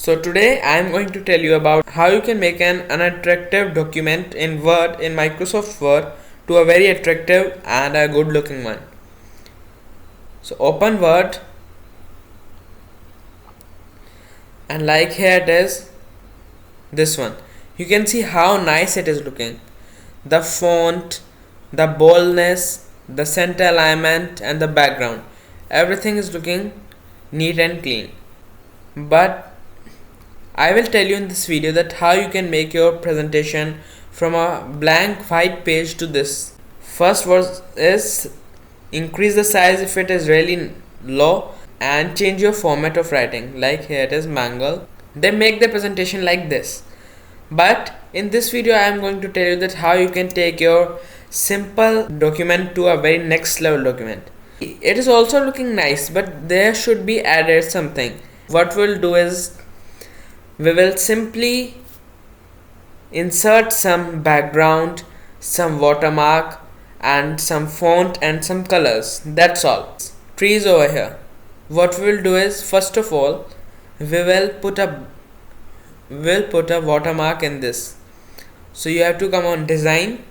So today I am going to tell you about how you can make an unattractive document in Word in Microsoft Word to a very attractive and a good looking one. So open Word and like here it is, this one. You can see how nice it is looking. The font, the boldness, the center alignment and the background. Everything is looking neat and clean. But I will tell you in this video that how you can make your presentation from a blank white page to this. First was is increase the size if it is really low and change your format of writing, like here it is Mangal. They make the presentation like this. But in this video I am going to tell you that how you can take your simple document to a very next level document. It is also looking nice, but there should be added something. What we'll do is we will simply insert some background, some watermark and some font and some colors. That's all. Trees over here. What we will do is, first of all, we'll put a watermark in this. So you have to come on design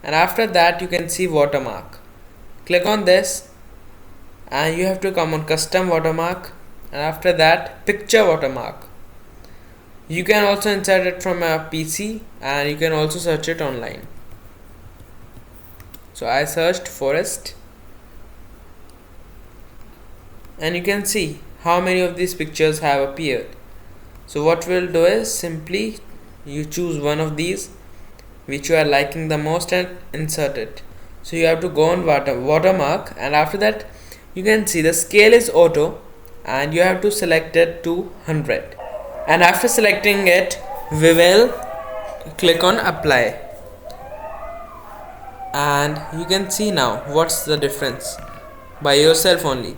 and after that you can see watermark. Click on this and you have to come on custom watermark and after that picture watermark. You can also insert it from a PC and you can also search it online. So I searched forest and you can see how many of these pictures have appeared. So what we'll do is simply you choose one of these which you are liking the most and insert it. So you have to go on watermark and after that you can see the scale is auto and you have to select it to 100. And after selecting it we will click on apply and you can see now what's the difference by yourself only.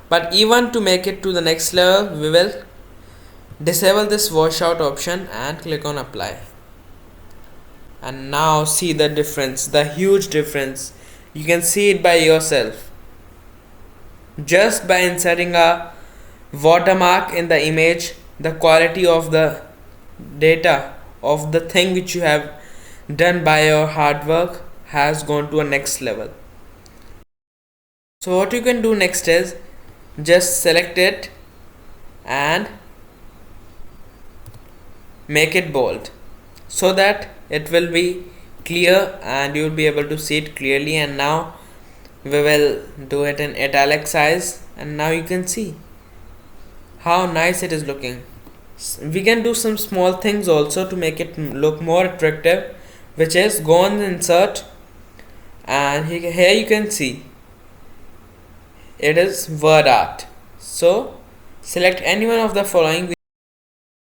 But even to make it to the next level we will disable this washout option and click on apply. And now see the difference, the huge difference. You can see it by yourself. Just by inserting a watermark in the image, the quality of the data of the thing which you have done by your hard work has gone to a next level. So what you can do next is just select it and make it bold so that it will be clear and you will be able to see it clearly. And now we will do it in italic size and now you can see how nice it is looking. We can do some small things also to make it look more attractive, which is go on insert and here you can see it is word art. So select any one of the following. You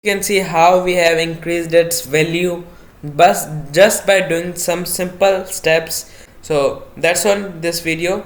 can see how we have increased its value but just by doing some simple steps. So that's all this video.